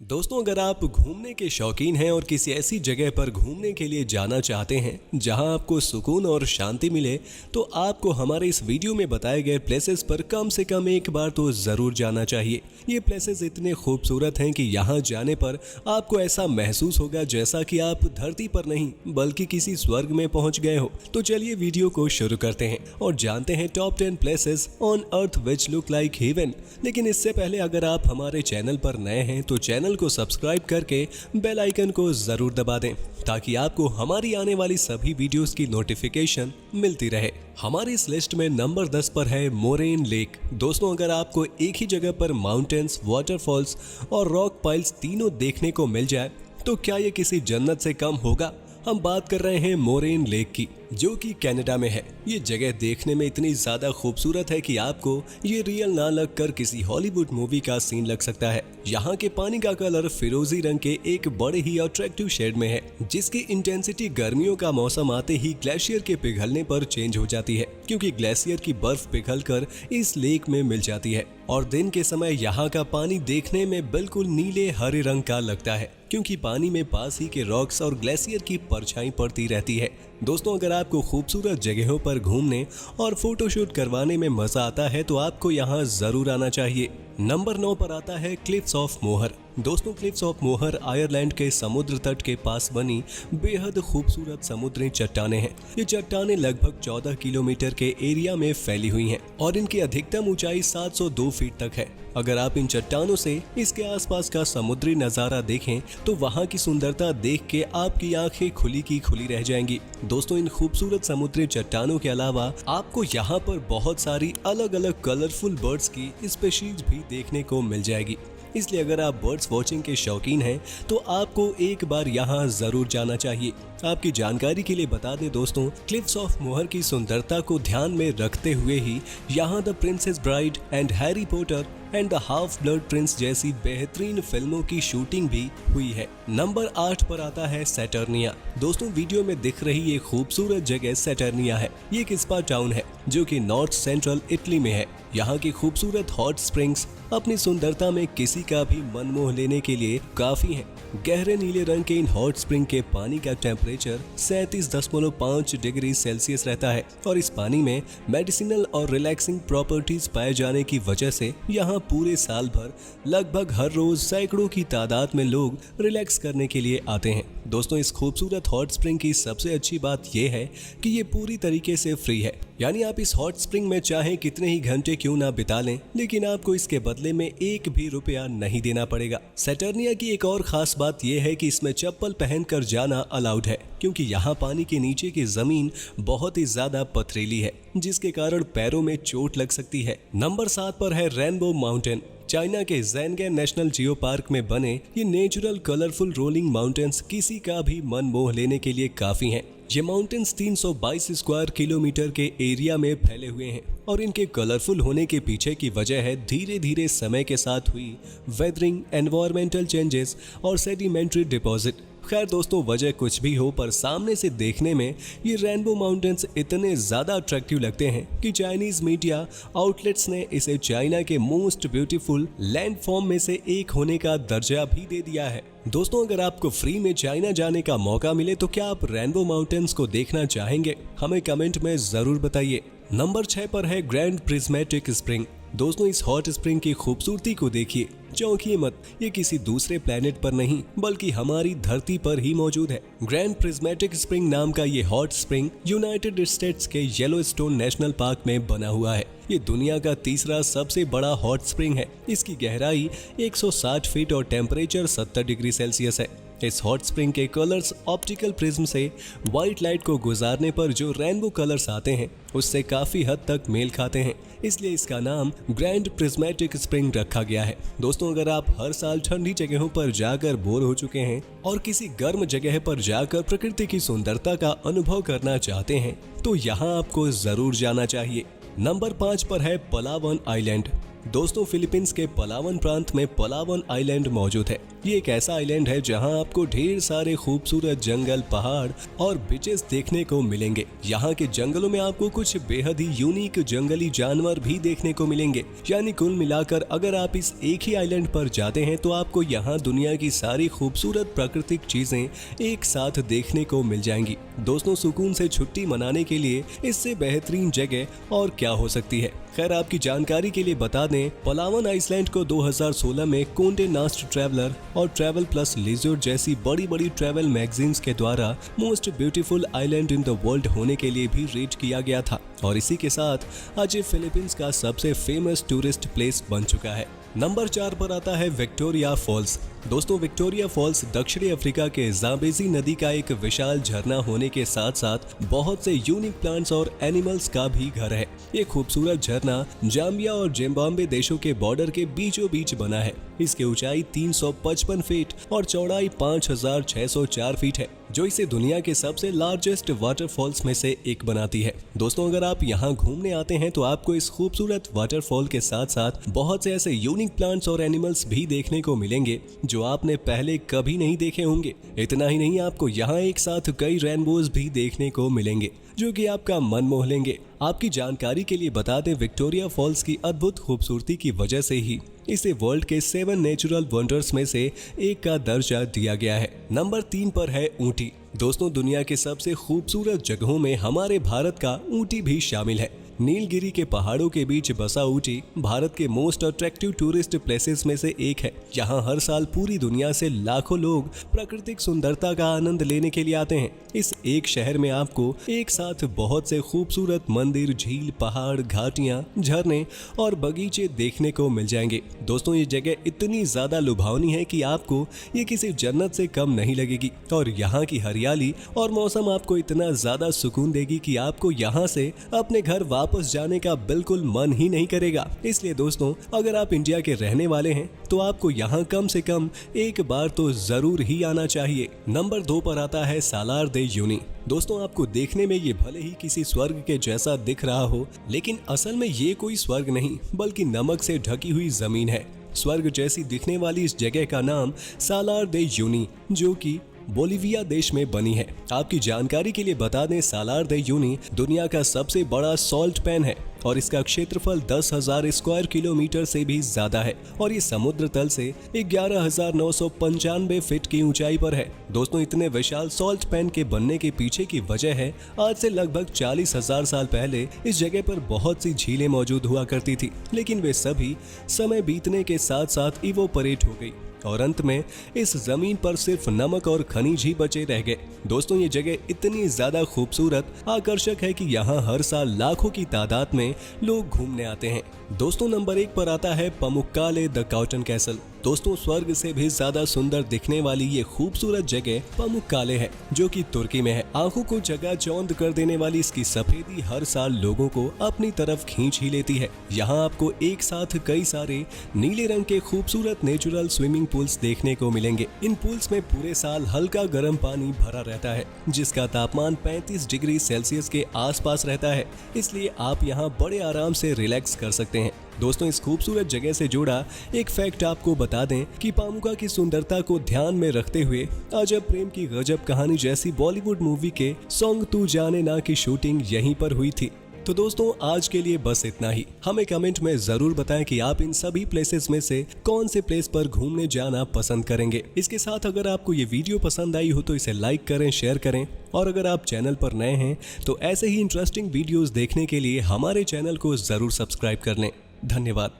दोस्तों, अगर आप घूमने के शौकीन हैं और किसी ऐसी जगह पर घूमने के लिए जाना चाहते हैं जहां आपको सुकून और शांति मिले, तो आपको हमारे इस वीडियो में बताए गए प्लेसेस पर कम से कम एक बार तो जरूर जाना चाहिए। ये प्लेसेस इतने खूबसूरत हैं कि यहाँ जाने पर आपको ऐसा महसूस होगा जैसा कि आप धरती पर नहीं बल्कि किसी स्वर्ग में पहुंच गए हो। तो चलिए वीडियो को शुरू करते हैं और जानते हैं top 10 places on earth which look like heaven. लेकिन इससे पहले अगर आप हमारे चैनल पर नए हैं तो चैनल को सब्सक्राइब करके बेल आइकन को जरूर दबा दें ताकि आपको हमारी आने वाली सभी वीडियोस की नोटिफिकेशन मिलती रहे। हमारी इस लिस्ट में नंबर 10 पर है मोरेन लेक। दोस्तों, अगर आपको एक ही जगह पर माउंटेन्स, वाटरफॉल्स और रॉक पाइल्स तीनों देखने को मिल जाए तो क्या ये किसी जन्नत से कम होगा। हम बात कर रहे हैं मोरेन लेक की, जो कि कनाडा में है। ये जगह देखने में इतनी ज्यादा खूबसूरत है कि आपको ये रियल ना लग कर किसी हॉलीवुड मूवी का सीन लग सकता है। यहाँ के पानी का कलर फिरोजी रंग के एक बड़े ही अट्रैक्टिव शेड में है, जिसकी इंटेंसिटी गर्मियों का मौसम आते ही ग्लेशियर के पिघलने पर चेंज हो जाती है, क्योंकि ग्लेशियर की बर्फ पिघलकर इस लेक में मिल जाती है। और दिन के समय यहाँ का पानी देखने में बिल्कुल नीले हरे रंग का लगता है, क्योंकि पानी में पास ही के रॉक्स और ग्लेशियर की परछाई पड़ती रहती है। दोस्तों, अगर आपको खूबसूरत जगहों पर घूमने और फोटोशूट करवाने में मजा आता है तो आपको यहाँ जरूर आना चाहिए। नंबर 9 पर आता है क्लिफ्स ऑफ मोहर। दोस्तों, क्लिफ्स ऑफ मोहर आयरलैंड के समुद्र तट के पास बनी बेहद खूबसूरत समुद्री चट्टानें हैं। ये चट्टानें लगभग 14 किलोमीटर के एरिया में फैली हुई हैं और इनकी अधिकतम ऊंचाई 702 फीट तक है। अगर आप इन चट्टानों से इसके आसपास का समुद्री नजारा देखें तो वहाँ की सुंदरता देख के आपकी आंखें खुली की खुली रह जाएंगी। दोस्तों, इन खूबसूरत समुद्री चट्टानों के अलावा आपको यहाँ पर बहुत सारी अलग अलग कलरफुल बर्ड्स की स्पीशीज भी देखने को मिल जाएगी। इसलिए अगर आप बर्ड्स वॉचिंग के शौकीन हैं तो आपको एक बार यहाँ जरूर जाना चाहिए। आपकी जानकारी के लिए बता दें दोस्तों, क्लिफ्स ऑफ मोहर की सुंदरता को ध्यान में रखते हुए ही यहाँ the princess bride and Harry Potter and the half blood Prince जैसी बेहतरीन फिल्मों की शूटिंग भी हुई है। नंबर 8 पर आता है सैटर्निया। दोस्तों, वीडियो में दिख रही ये खूबसूरत जगह सैटर्निया है। ये एक स्पा टाउन है जो कि नॉर्थ सेंट्रल इटली में है। यहाँ की खूबसूरत हॉट स्प्रिंग्स अपनी सुंदरता में किसी का भी मन मोह लेने के लिए काफी हैं। गहरे नीले रंग के इन हॉट स्प्रिंग के पानी का टेम्परेचर 37.5 डिग्री सेल्सियस रहता है और इस पानी में मेडिसिनल और रिलैक्सिंग प्रॉपर्टीज पाए जाने की वजह से यहाँ पूरे साल भर लगभग हर रोज सैकड़ों की तादाद में लोग रिलैक्स करने के लिए आते हैं। दोस्तों, इस खूबसूरत हॉट स्प्रिंग की सबसे अच्छी बात यह है कि ये पूरी तरीके से फ्री है, यानी आप इस हॉट स्प्रिंग में चाहे कितने ही घंटे क्यों ना बिता लें, लेकिन आपको इसके बदले में एक भी रुपया नहीं देना पड़ेगा। सैटर्निया की एक और खास बात यह है कि इसमें चप्पल पहनकर जाना अलाउड है, क्योंकि यहाँ पानी के नीचे की जमीन बहुत ही ज्यादा पथरीली है, जिसके कारण पैरों में चोट लग सकती है। नंबर 7 पर है रेनबो माउंटेन। चाइना के ज़ेनगेन नेशनल जियो पार्क में बने ये नेचुरल कलरफुल रोलिंग माउंटेन्स किसी का भी मन मोह लेने के लिए काफी हैं। ये माउंटेन्स 322 स्क्वायर किलोमीटर के एरिया में फैले हुए हैं और इनके कलरफुल होने के पीछे की वजह है धीरे धीरे समय के साथ हुई वेदरिंग, एनवायरमेंटल चेंजेस और सेडिमेंट्री डिपॉजिट। खैर दोस्तों, वजह कुछ भी हो पर सामने से देखने में ये रेनबो माउंटेन्स इतने ज्यादा अट्रैक्टिव लगते हैं कि चाइनीज मीडिया आउटलेट्स ने इसे चाइना के मोस्ट ब्यूटीफुल लैंडफॉर्म में से एक होने का दर्जा भी दे दिया है। दोस्तों, अगर आपको फ्री में चाइना जाने का मौका मिले तो क्या आप रेनबो माउंटेन्स को देखना चाहेंगे? हमें कमेंट में जरूर बताइए। नंबर 6 पर है ग्रैंड प्रिज्मेटिक स्प्रिंग। दोस्तों, इस हॉट स्प्रिंग की खूबसूरती को देखिए, चौंकिए मत, ये किसी दूसरे प्लेनेट पर नहीं बल्कि हमारी धरती पर ही मौजूद है। ग्रैंड प्रिज्मेटिक स्प्रिंग नाम का ये हॉट स्प्रिंग यूनाइटेड स्टेट्स के येलोस्टोन नेशनल पार्क में बना हुआ है। ये दुनिया का तीसरा सबसे बड़ा हॉट स्प्रिंग है। इसकी गहराई 160 फीट और टेम्परेचर 70 डिग्री सेल्सियस है। इस हॉट स्प्रिंग के कलर्स ऑप्टिकल प्रिज्म से व्हाइट लाइट को गुजारने पर जो रेनबो कलर्स आते हैं उससे काफी हद तक मेल खाते हैं, इसलिए इसका नाम ग्रैंड प्रिज्मेटिक स्प्रिंग रखा गया है। दोस्तों, अगर आप हर साल ठंडी जगहों पर जाकर बोर हो चुके हैं और किसी गर्म जगह पर जाकर प्रकृति की सुंदरता का अनुभव करना चाहते हैं तो यहाँ आपको जरूर जाना चाहिए। नंबर 5 पर है पलावन आइलैंड। दोस्तों फिलीपींस के पलावन प्रांत में पलावन आइलैंड मौजूद है। ये एक ऐसा आइलैंड है जहां आपको ढेर सारे खूबसूरत जंगल, पहाड़ और बीचेस देखने को मिलेंगे। यहाँ के जंगलों में आपको कुछ बेहद ही यूनिक जंगली जानवर भी देखने को मिलेंगे। यानी कुल मिलाकर अगर आप इस एक ही आइलैंड पर जाते हैं तो आपको यहाँ दुनिया की सारी खूबसूरत प्राकृतिक चीजें एक साथ देखने को मिल जाएंगी। दोस्तों सुकून से छुट्टी मनाने के लिए इससे बेहतरीन जगह और क्या हो सकती है। खैर आपकी जानकारी के लिए बता दें, पलावन आइसलैंड को 2016 में कोंडे नास्ट ट्रैवलर और ट्रैवल प्लस लीजर जैसी बड़ी ट्रैवल मैगजीन्स के द्वारा most beautiful island in the world होने के लिए भी रेट किया गया था। और इसी के साथ आज ये फिलीपींस का सबसे फेमस टूरिस्ट प्लेस बन चुका है। नंबर 4 पर आता है विक्टोरिया फॉल्स। दोस्तों विक्टोरिया फॉल्स दक्षिणी अफ्रीका के जाम्बेजी नदी का एक विशाल झरना होने के साथ साथ बहुत से यूनिक प्लांट्स और एनिमल्स का भी घर है। ये खूबसूरत झरना जाम्बिया और जिम्बाब्वे देशों के बॉर्डर के बीचों बीच बना है। इसकी ऊंचाई 355 फीट और चौड़ाई 5604 फीट है, जो इसे दुनिया के सबसे लार्जेस्ट वाटरफॉल्स में से एक बनाती है। दोस्तों अगर आप यहाँ घूमने आते हैं तो आपको इस खूबसूरत वाटरफॉल के साथ साथ बहुत से ऐसे यूनिक प्लांट्स और एनिमल्स भी देखने को मिलेंगे जो आपने पहले कभी नहीं देखे होंगे। इतना ही नहीं, आपको यहाँ एक साथ कई रेनबोज भी देखने को मिलेंगे जो कि आपका मन मोह लेंगे। आपकी जानकारी के लिए बता दें, विक्टोरिया फॉल्स की अद्भुत खूबसूरती की वजह से ही इसे वर्ल्ड के 7 नेचुरल वंडर्स में से एक का दर्जा दिया गया है। नंबर 3 पर है ऊंटी। दोस्तों दुनिया के सबसे खूबसूरत जगहों में हमारे भारत का ऊंटी भी शामिल है। नीलगिरी के पहाड़ों के बीच बसा ऊंटी भारत के मोस्ट अट्रैक्टिव टूरिस्ट प्लेसेस में से एक है। यहाँ हर साल पूरी दुनिया से लाखों लोग प्राकृतिक सुंदरता का आनंद लेने के लिए आते हैं। इस एक शहर में आपको एक साथ बहुत से खूबसूरत मंदिर, झील, पहाड़, घाटियां, झरने और बगीचे देखने को मिल जाएंगे। दोस्तों ये जगह इतनी ज्यादा लुभावनी है कि आपको ये किसी जन्नत से कम नहीं लगेगी और यहाँ की हरियाली और मौसम आपको इतना ज्यादा सुकून देगी कि आपको यहाँ से अपने घर वापस जाने का बिल्कुल मन ही नहीं करेगा। इसलिए दोस्तों अगर आप इंडिया के रहने वाले हैं तो आपको यहाँ कम से कम एक बार तो जरूर ही आना चाहिए। नंबर 2 पर आता है सालार दे यूनी। दोस्तों आपको देखने में ये भले ही किसी स्वर्ग के जैसा दिख रहा हो, लेकिन असल में ये कोई स्वर्ग नहीं बल्कि नमक से ढकी हुई जमीन है। स्वर्ग जैसी दिखने वाली इस जगह का नाम सालार दे यूनी जो कि बोलिविया देश में बनी है। आपकी जानकारी के लिए बता दें, सालार दे यूनी दुनिया का सबसे बड़ा सॉल्ट पैन है और इसका क्षेत्रफल 10,000 स्क्वायर किलोमीटर से भी ज्यादा है और ये समुद्र तल से 11,995 फीट की ऊंचाई पर है। दोस्तों इतने विशाल सॉल्ट पैन के बनने के पीछे की वजह है, आज से लगभग 40,000 साल पहले इस जगह पर बहुत सी झीलें मौजूद हुआ करती थी, लेकिन वे सभी समय बीतने के साथ साथ इवोपरेट हो गई और अंत में इस जमीन पर सिर्फ नमक और खनिज ही बचे रह गए। दोस्तों ये जगह इतनी ज्यादा खूबसूरत, आकर्षक है कि यहाँ हर साल लाखों की तादाद में लोग घूमने आते हैं। दोस्तों नंबर 1 पर आता है पमुक्काले द काउटन कैसल। दोस्तों स्वर्ग से भी ज्यादा सुंदर दिखने वाली ये खूबसूरत जगह पमुक्काले है जो कि तुर्की में है। आंखों को चकाचौंध कर देने वाली इसकी सफेदी हर साल लोगों को अपनी तरफ खींच ही लेती है। यहाँ आपको एक साथ कई सारे नीले रंग के खूबसूरत नेचुरल स्विमिंग पूल्स देखने को मिलेंगे। इन पूल्स में पूरे साल हल्का गर्म पानी भरा रहता है जिसका तापमान 35 डिग्री सेल्सियस के आसपास रहता है, इसलिए आप यहाँ बड़े आराम से रिलैक्स कर सकते हैं। दोस्तों इस खूबसूरत जगह से जुड़ा एक फैक्ट आपको बता दें कि पामुका की सुंदरता को ध्यान में रखते हुए अजब प्रेम की गजब कहानी जैसी बॉलीवुड मूवी के सॉन्ग तू जाने ना की शूटिंग यहीं पर हुई थी। तो दोस्तों आज के लिए बस इतना ही। हमें कमेंट में जरूर बताएं कि आप इन सभी प्लेसेस में से कौन से प्लेस पर घूमने जाना पसंद करेंगे। इसके साथ अगर आपको ये वीडियो पसंद आई हो तो इसे लाइक करें, शेयर करें और अगर आप चैनल पर नए हैं तो ऐसे ही इंटरेस्टिंग वीडियोस देखने के लिए हमारे चैनल को जरूर सब्सक्राइब कर लें। धन्यवाद।